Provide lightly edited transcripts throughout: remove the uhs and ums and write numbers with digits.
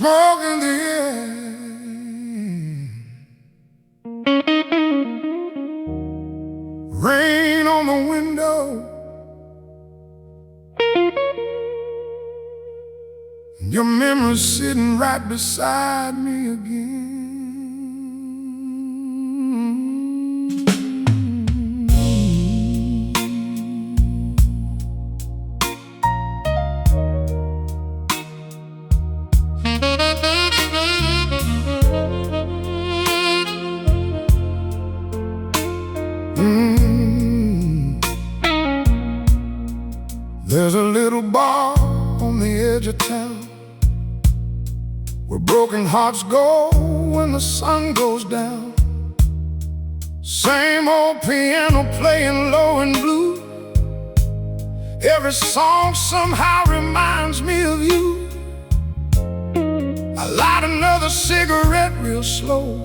smoke in the air. Rain on the window. Your memory's sitting right beside me again. There's a little bar on the edge of town where broken hearts go when the sun goes down. Same old piano playing low and blue. Every song somehow reminds me of you. I light another cigarette real slow,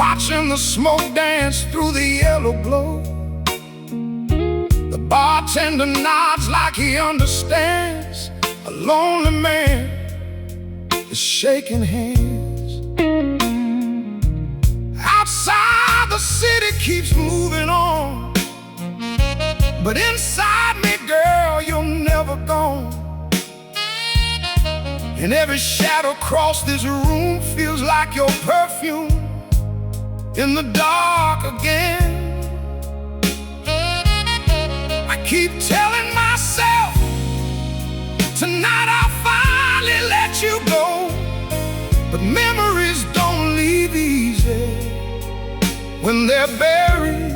watching the smoke dance through the yellow glow. The bartender nods like he understands. A lonely man is shaking hands. Outside the city keeps moving on, but inside me, girl, you're never gone. And every shadow across this room feels like your perfume in the dark again. I keep telling myself tonight I'll finally let you go, but memories don't leave easy when they're buried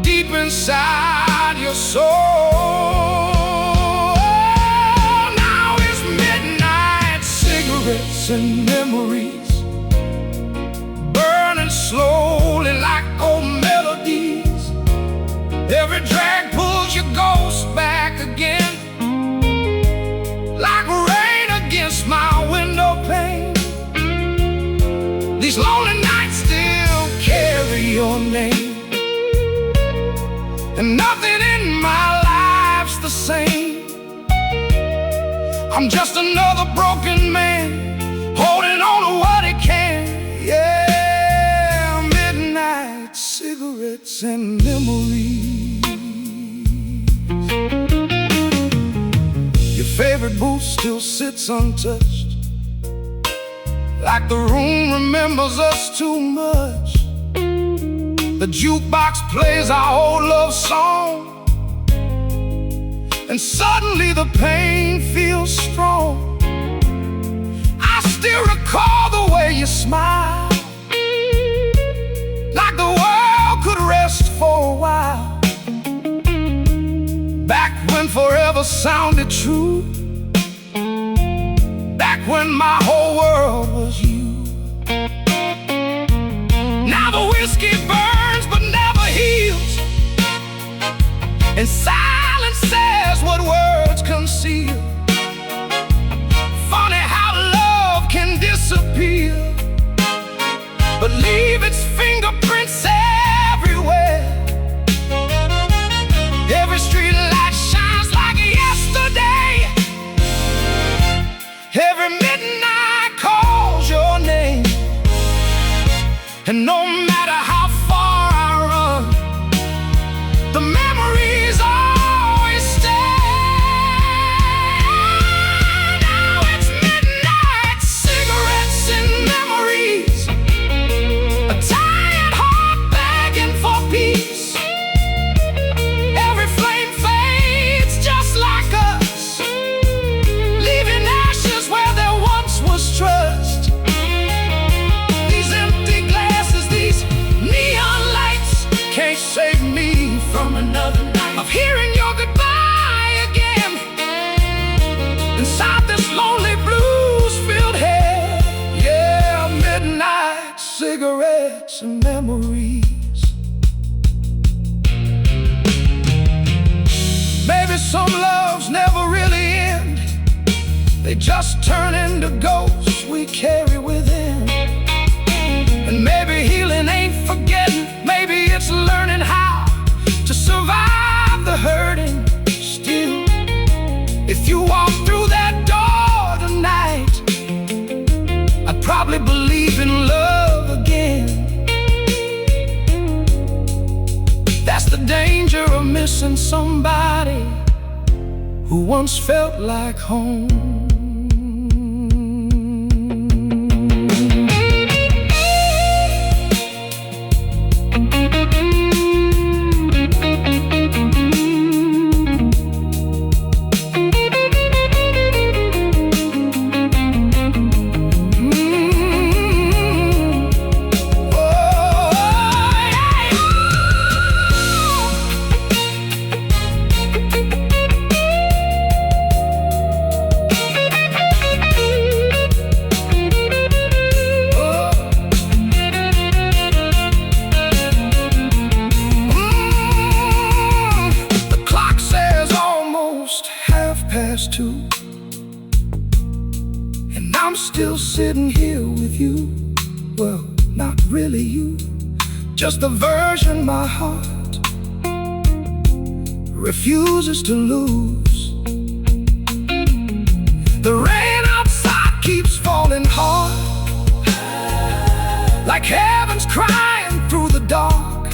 deep inside your soul. Now it's midnight, cigarettes and memories burning slowly like old melodies. Every drag pulls your ghost back again, like rain against my window pane. These lonely nights still carry your name, and nothing in my life's the same. I'm just another broken man holding on to what he can. Yeah, midnight cigarettes and memories. Your favorite booth still sits untouched, like the room remembers us too much. The jukebox plays our old love song, and suddenly the pain feels strong. I still recall the way you smile, like the world could rest for a while. Back when forever sounded true, back when my whole world was you. Now the whiskey burns but never heals, and silence says what words conceal. Funny how love can disappear, but leave its fingerprints everywhere. Every street light shines like yesterday. Every midnight calls your name, and no matter how far I run, the memories always stay. Now it's midnight, cigarettes and memories, a tired heart begging for peace. Every flame fades just like us, leaving ashes where there once was trust. These empty glasses, these neon lights can't save me from another night of hearing your goodbye again inside this lonely blues-filled head. Yeah, midnight cigarettes and memories. Maybe some loves never really end, they just turn into ghosts we carry within. And maybe healing ain't forgetting, maybe it's learning how to survive the hurting still. If you walk through that door somebody who once felt like home. Two, and I'm still sitting here with you. Well, not really you, just a version my heart refuses to lose. The rain outside keeps falling hard, like heaven's crying through the dark,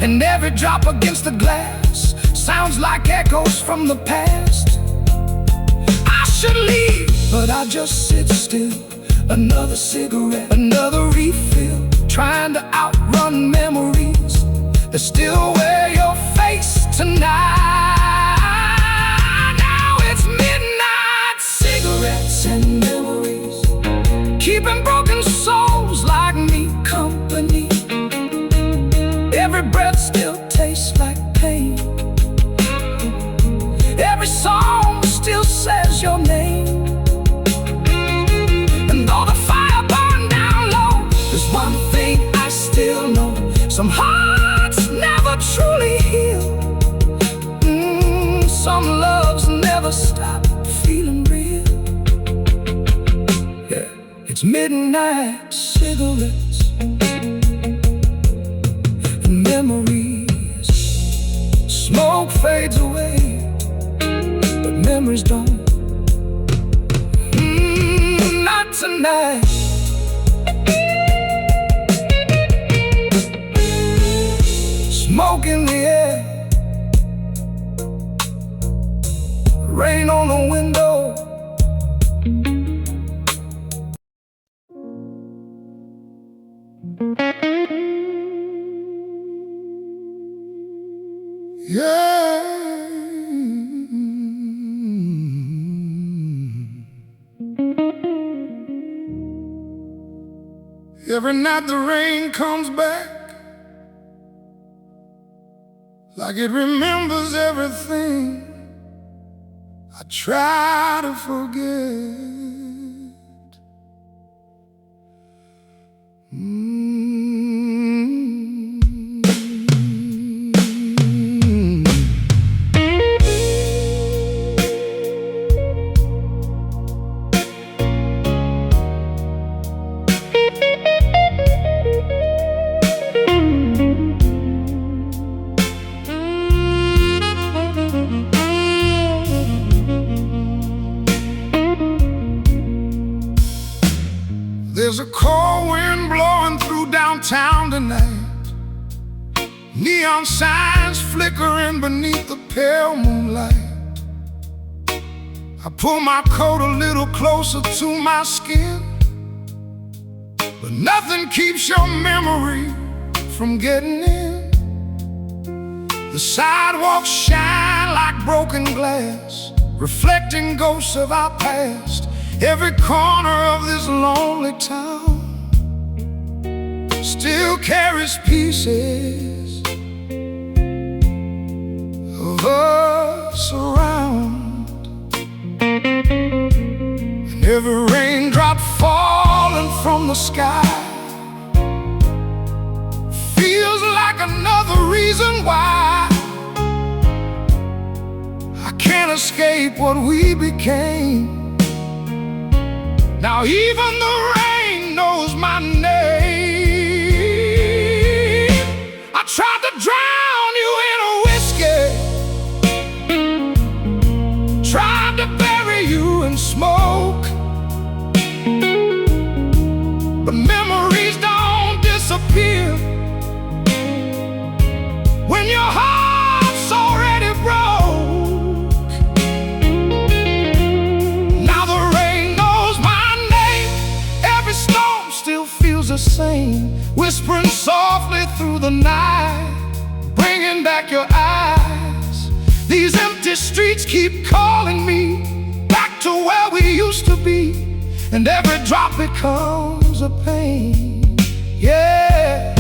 and every drop against the glass sounds like echoes from the past. I should leave, but I just sit still. Another cigarette, another refill, trying to outrun memories that still wear your face tonight. Now it's midnight, cigarettes and memories, keeping broken souls like me company. Every breath still tastes like pain. Every song still says your name. And though the fire burned down low, there's one thing I still know: some hearts never truly heal. Some loves never stop feeling real. Yeah, it's midnight, cigarettes and memories. Smoke fades away, memories don't. Not tonight. Smoke in the air, rain on the window. Yeah. Every night the rain comes back, like it remembers everything I try to forget. There's a cold wind blowing through downtown tonight, neon signs flickering beneath the pale moonlight. I pull my coat a little closer to my skin, but nothing keeps your memory from getting in. The sidewalks shine like broken glass, reflecting ghosts of our past. Every corner of this lonely town still carries pieces of us around. And every raindrop falling from the sky feels like another reason why I can't escape what we became. Now even the rain knows my name. I tried to drown you in a whiskey, tried to bury you in smoke, but memories don't disappear when your heart still feels the same, whispering softly through the night, bringing back your eyes. These empty streets keep calling me back to where we used to be, and every drop becomes a pain. Yeah,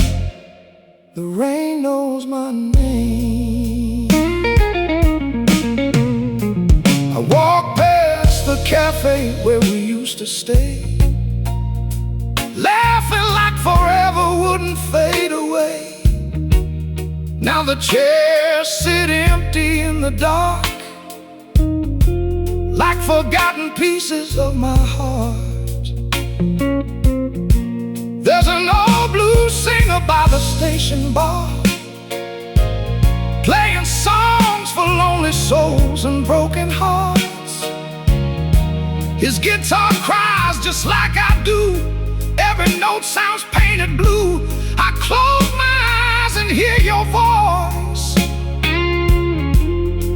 the rain knows my name. I walk past the cafe where we used to stay, laughing like forever wouldn't fade away. Now the chairs sit empty in the dark, like forgotten pieces of my heart. There's an old blues singer by the station bar, playing songs for lonely souls and broken hearts. His guitar cries just like I do, every note sounds painted blue. I close my eyes and hear your voice,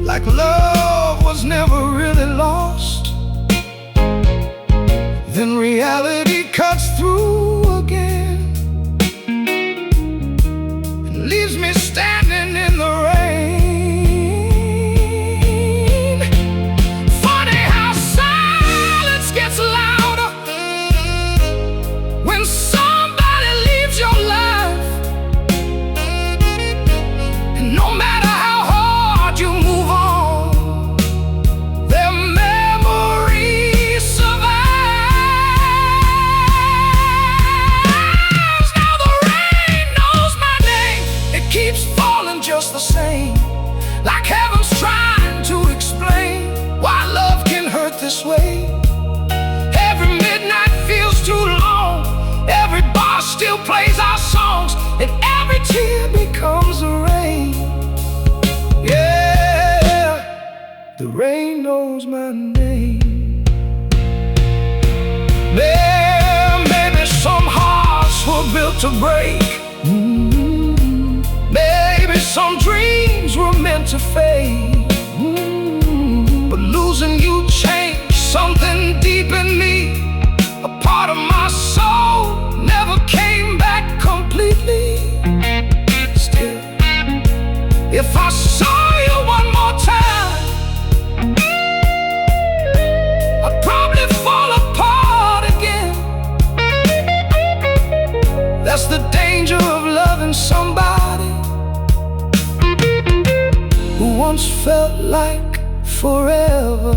like love was never really lost. Then reality cuts through again and leaves me standing in the rain. Funny how silence gets louder when somebody leaves your life, and no matter how hard you move on, their memory survives. Now the rain knows my name, it keeps falling just the same, like heaven's trying to explain why love can hurt this way. Every midnight feels too long, every bar still plays our songs, and every tear becomes a rain. Yeah, the rain knows my name. Maybe some hearts were built to break. Maybe some dreams were meant to fade. But losing you changed something deep in me. A part of my soul never came back completely. Still, if I saw you one more time, I'd probably fall apart again. That's the danger of loving somebody who once felt like forever.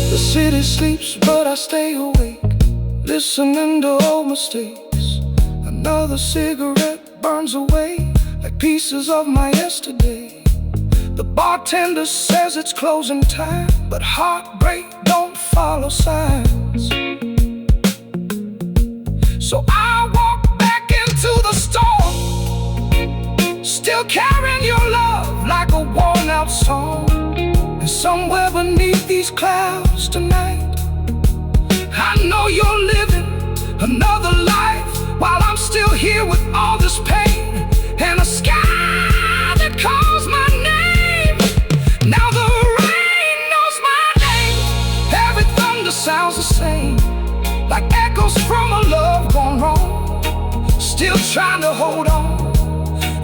The city sleeps, but I stay awake, listening to old mistakes. Another cigarette burns away like pieces of my yesterday. The bartender says it's closing time, but heartbreak don't follow signs. So I walk back into the storm, still carrying your love like a worn out song. And somewhere beneath these clouds tonight, I know you're living another life, while I'm still here with all this pain and a sky that calls my name. Now the rain knows my name, every thunder sounds the same, like echoes from a love gone wrong, still trying to hold on.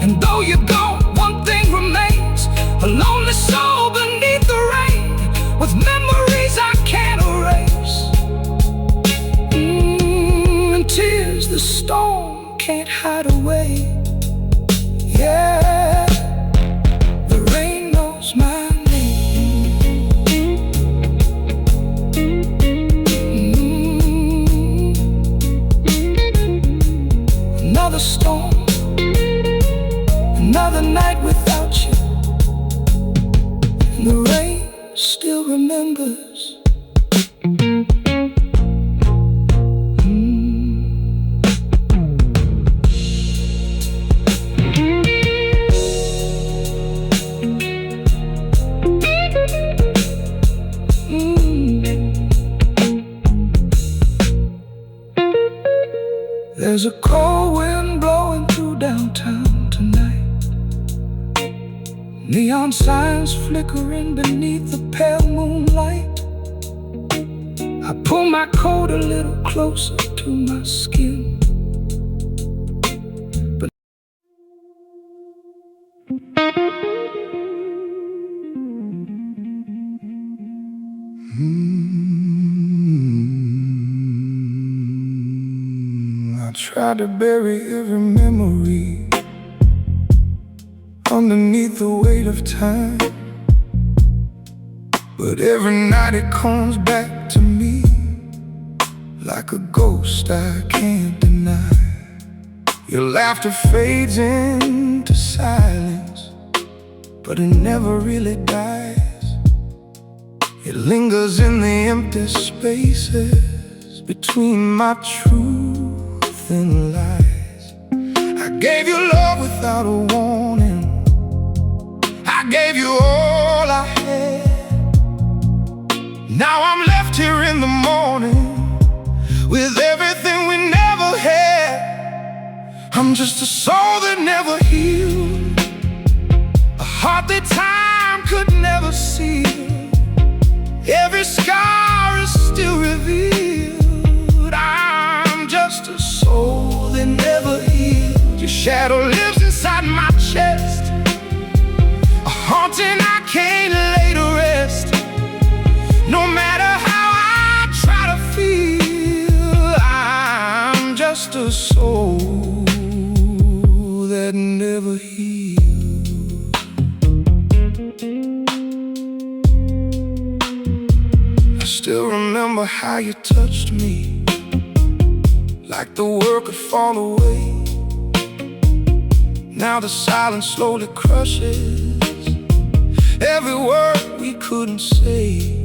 And though you're gone, one thing remains, a lonely soul beneath the rain, with memories I can't erase. And tears the storm can't hide away. Yeah, the rain knows my name. Another storm, another night without you, and the rain still remembers. There's a cold wind blowing through downtown tonight. Neon signs flickering beneath the pale moonlight. I pull my coat a little closer to my skin. But I try to bury every memory underneath the weight of time, but every night it comes back to me like a ghost I can't deny. Your laughter fades into silence, but it never really dies. It lingers in the empty spaces between my truth and lies. I gave you love without a warning. I gave you all I had. Now I'm left here in the morning with everything we never had. I'm just a soul that never healed, a heart that time could never seal. Every scar is still revealed. I'm just a soul that never healed. Your shadow lives inside my chest, a haunting I can't lay to rest. No matter how I try to feel, I'm just a soul that never healed. I still remember how you touched me, like the world could fall away. Now the silence slowly crushes every word we couldn't say.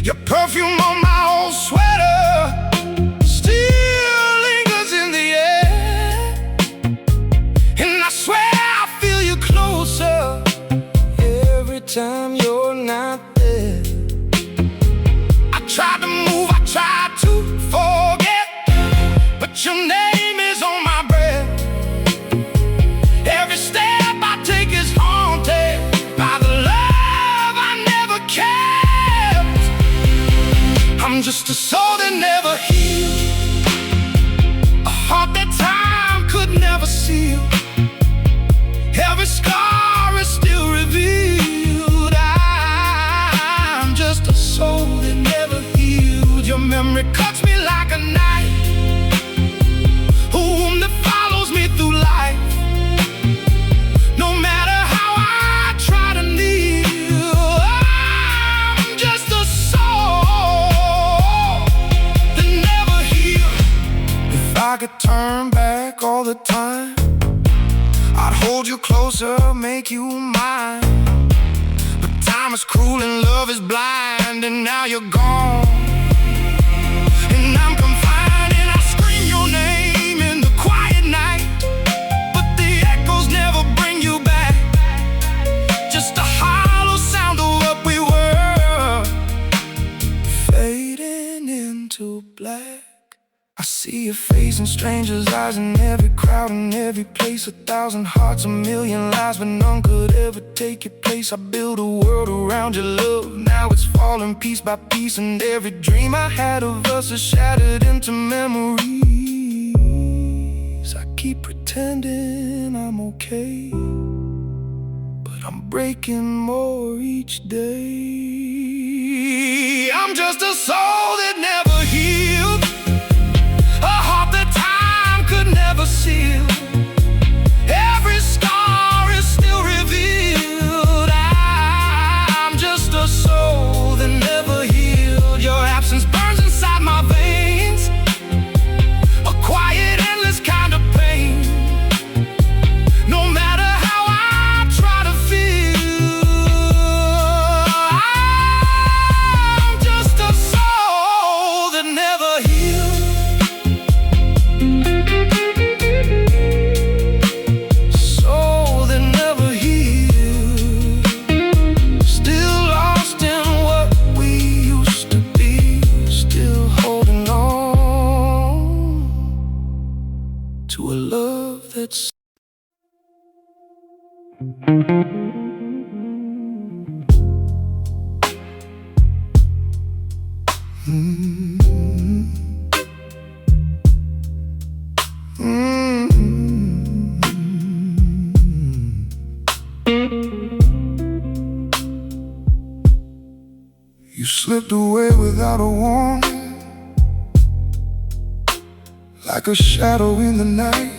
Your perfume on my old sweater still lingers in the air, and I swear I feel you closer every time you're not there. I tried to move, I tried to forget, but your name is on my breath. Every step I take is haunted by the love I never kept. I'm just a soul that never healed, a heart that time could never seal. Every scar is still revealed. I'm just a soul that never healed. Your memory cuts me like a knife, a wound that follows me through life. No matter how I try to kneel, I'm just a soul that never healed. If I could turn back all the time, I'd hold you closer, make you mine. But time is cruel and love is blind, and now you're gone, and I'm confined, and I scream your name in the quiet night, but the echoes never bring you back. Just a hollow sound of what we were, fading into black. I see your face in strangers' eyes, in every crowd, in every place. 1,000 hearts, 1,000,000 lies, but none could ever take your place. I built a world around your love, now it's falling piece by piece, and every dream I had of us is shattered into memories. I keep pretending I'm okay, but I'm breaking more each day. I'm just a soul that never healed, a heart that time could never seal. Every scar is still revealed. I'm just a soul that never healed. Your absence burns inside my veins, a quiet, endless kind of pain. No matter how I try to feel, I'm just a soul You slipped away without a warning, like a shadow in the night.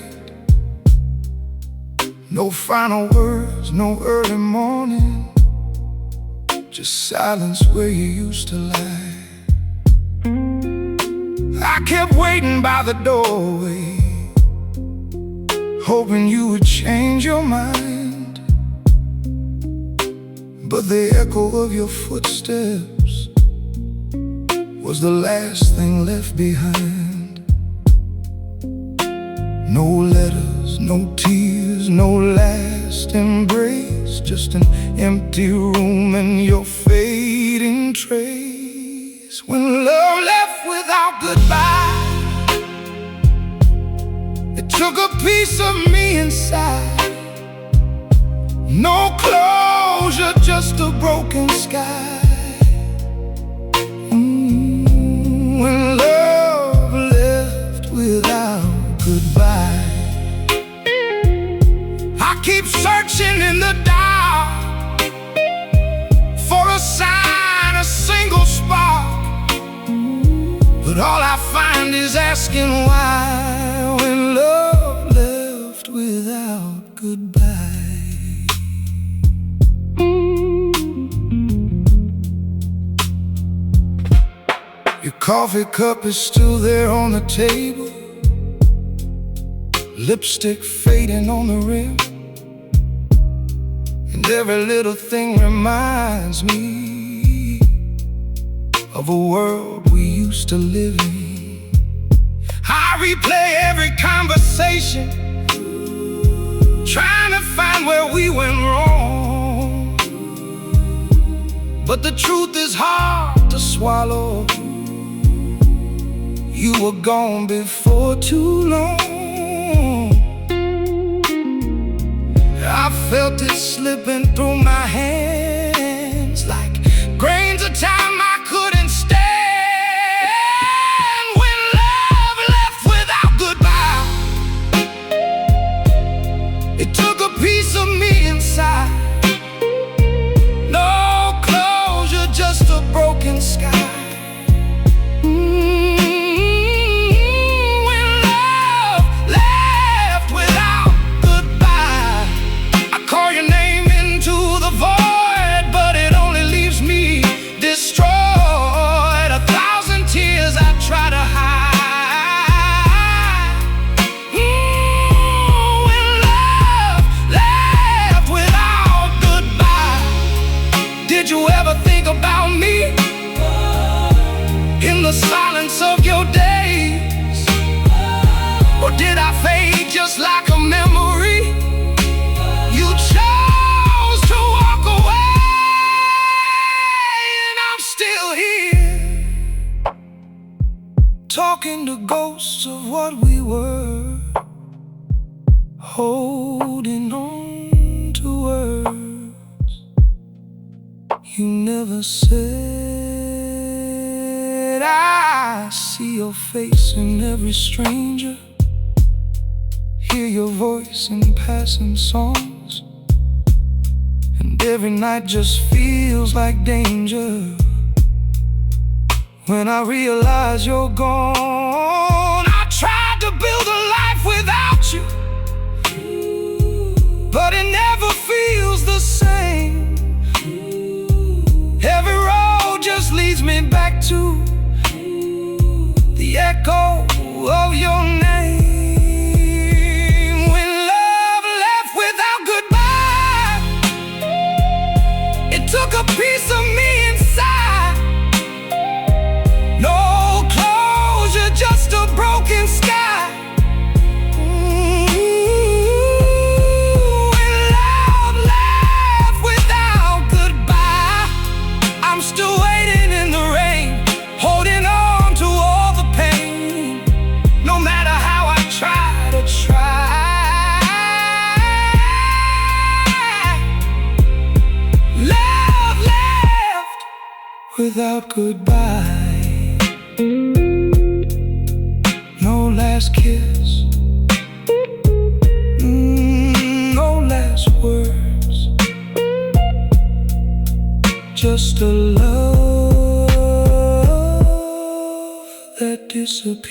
No final words, no early morning, just silence where you used to lie. I kept waiting by the doorway, hoping you would change your mind. But the echo of your footsteps was the last thing left behind. No letters, no tears, no last embrace, just an empty room and your fading trace. When love left without goodbye, it took a piece of me inside. No closure, just a broken sky. When love left without goodbye, I keep searching in the dark for a sign, a single spark, but all I find is asking why. When love left without goodbye. Your coffee cup is still there on the table, lipstick fading on the rim, and every little thing reminds me of a world we used to live in. I replay every conversation, trying to find where we went wrong, but the truth is hard to swallow. You were gone before too long. I felt it slipping through my hands like grains of time I couldn't stand. When love left without goodbye, it took a piece of me inside. No closure, just a broken sky. Did you ever think about me in the silence of your days? Or did I fade just like a memory? You chose to walk away, and I'm still here, talking to ghosts of what we were, holding on to words you never said. I see your face in every stranger, hear your voice in passing songs, and every night just feels like danger. When I realize you're gone, I tried to build a life without you, but it never feels the same. Every road just leads me back to the echo of your name. When love left without goodbye, it took a piece of me inside. No closure, just a broken sky. Still waiting in the rain, holding on to all the pain. No matter without goodbye. No last kiss, no last words, just a love that disappeared.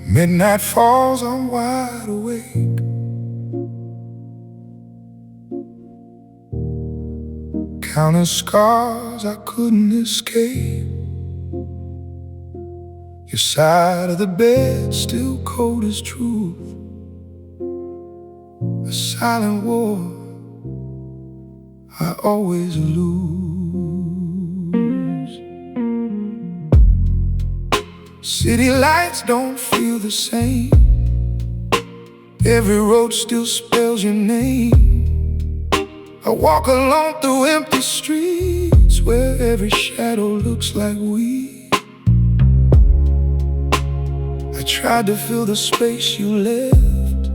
Midnight falls, I'm wide awake. Counting scars I couldn't escape. Your side of the bed still cold as truth. A silent war I always lose. City lights don't feel the same. Every road still spells your name. I walk alone through empty streets where every shadow looks like we. I tried to fill the space you left,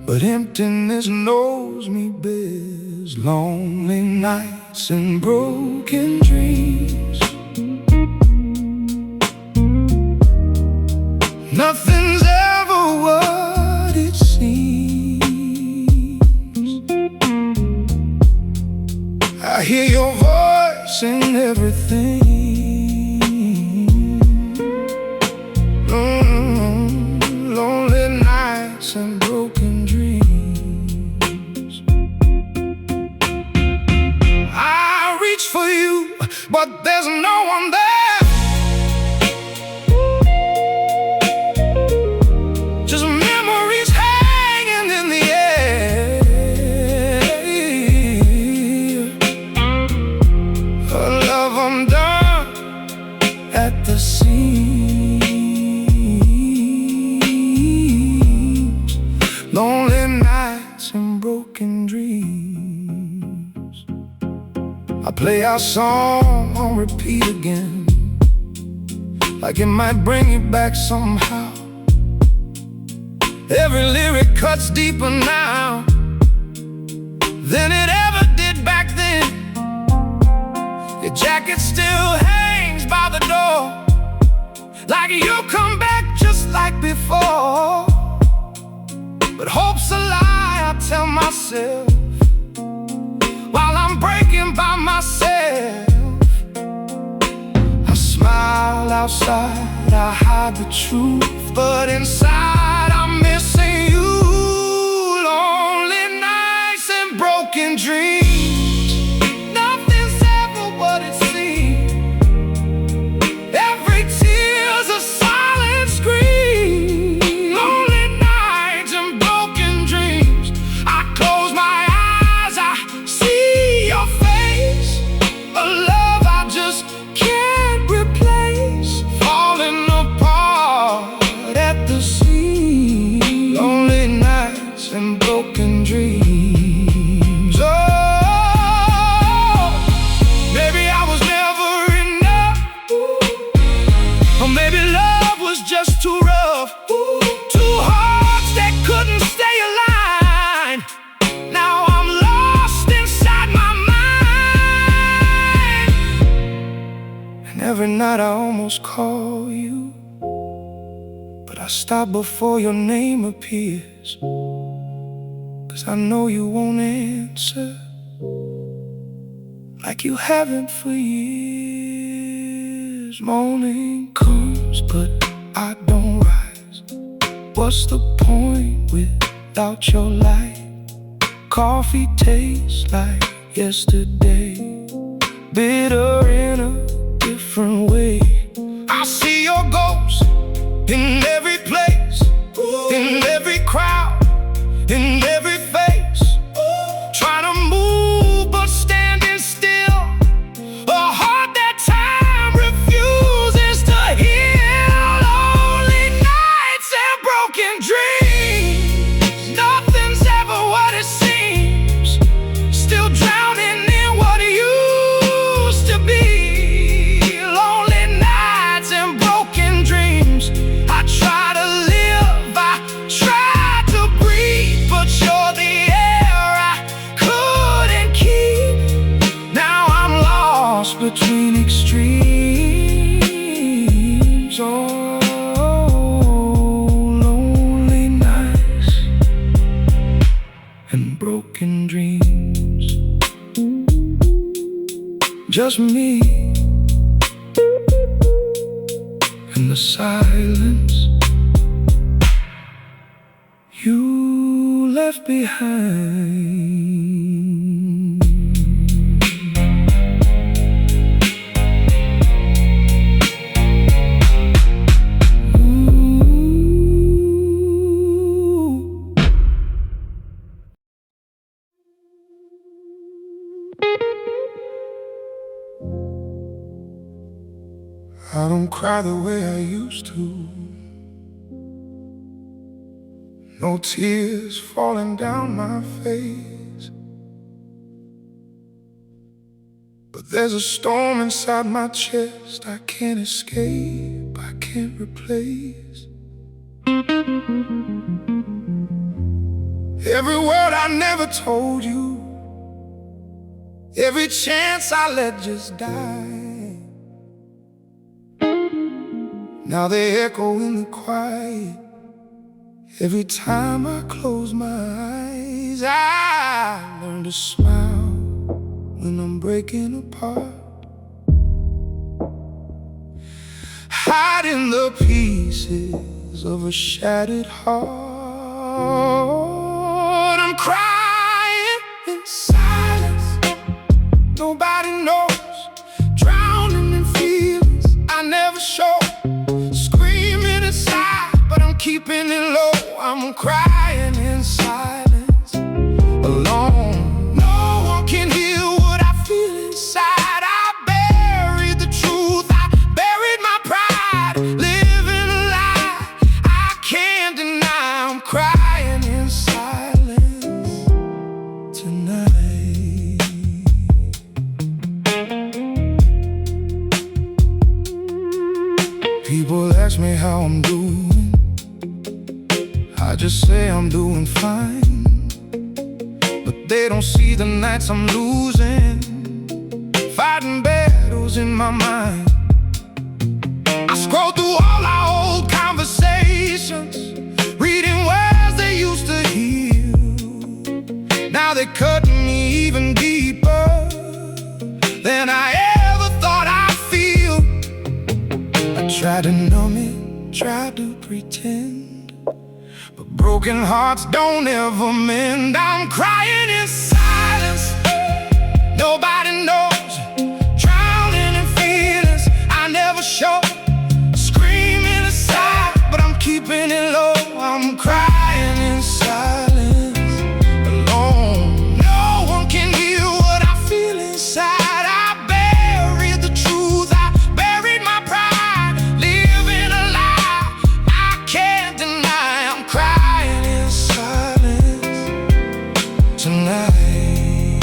but emptiness knows me best. Lonely nights and broken dreams. Nothing's ever what it seems. I hear your voice in everything. Lonely nights and broken dreams. I reach for you, but there's no one there. Just memories hanging in the air. A love undone at the seams. Lonely nights and broken dreams. I play our song on repeat again, like it might bring you back somehow. Every lyric cuts deeper now than it ever did back then. Your jacket still hangs by the door, like you'll come back just like before. But hope's a lie, I tell myself, while I'm breaking by myself. I smile outside, I hide the truth, but inside I'm missing you. Lonely nights and broken dreams. Nothing's ever what it seems. Every tear's a silent scream. Lonely nights and broken dreams. I close my eyes, I see your face. A love I just can't replace. Falling apart at the seams. Lonely nights and broken dreams. Oh, maybe I was never enough. Or maybe love was just too rough. Two hearts that couldn't stay aligned. Now I'm lost inside my mind. And every night I almost call you, but I stop before your name appears. 'Cause I know you won't answer, like you haven't for years. Morning comes, but I don't rise. What's the point without your light? Coffee tastes like yesterday, bitter in a different way. I see your ghost in every place, in every crowd, in every face, trying to move but standing still. A heart that time refuses to heal. Lonely nights and broken dreams. Nothing's ever what it seems. Still drowning in what it used to be. Lonely nights and broken dreams. I try to live, I try to breathe, but you're the air I couldn't keep. Now I'm lost between extremes. Oh, lonely nights and broken dreams. Just me and the silence you left behind. I don't cry the way I used to. No tears falling down my face. But there's a storm inside my chest I can't escape, I can't replace. Every word I never told you, every chance I let just die, now they echo in the quiet. Every time I close my eyes, I learn to smile when I'm breaking apart, hiding the pieces of a shattered heart. I'm crying in silence, nobody knows, drowning in feelings I never show, screaming inside but I'm keeping it low. I'm crying in silence, alone. No one can hear what I feel inside. I buried the truth, I buried my pride, living a lie I can't deny. I'm crying in silence tonight. People ask me how I'm doing, I just say I'm doing fine, but they don't see the nights I'm losing, fighting battles in my mind. I scroll through all our old conversations, reading words they used to heal. Now they're cutting me even deeper than I ever thought I'd feel. I tried to numb it, tried to pretend, but broken hearts don't ever mend. I'm crying in silence, nobody knows, drowning in feelings I never show, screaming inside but I'm keeping it low. I'm crying in silence, alone. No one can hear what I feel inside. I buried the truth, I buried my pride, living a lie I can't deny. I'm crying in silence tonight.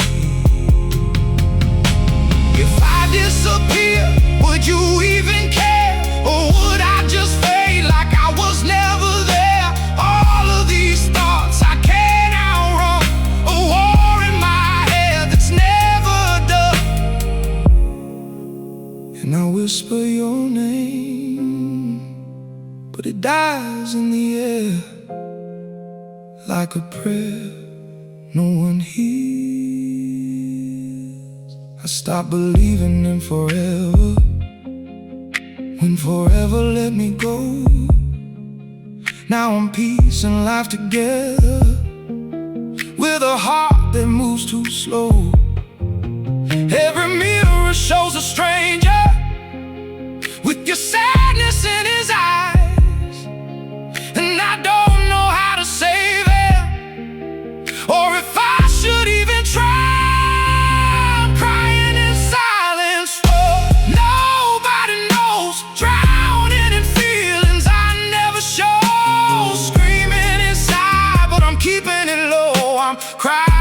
If I disappear, would you even care? Or would I just fade like I was never there? All of these thoughts I can't outrun, a war in my head that's never done. And I whisper your name, but it dies in the air like a prayer no one hears. I stopped believing in forever when forever let me go. Now I'm piecing life together with a heart that moves too slow. Every mirror shows a stranger with your sad I'm crying.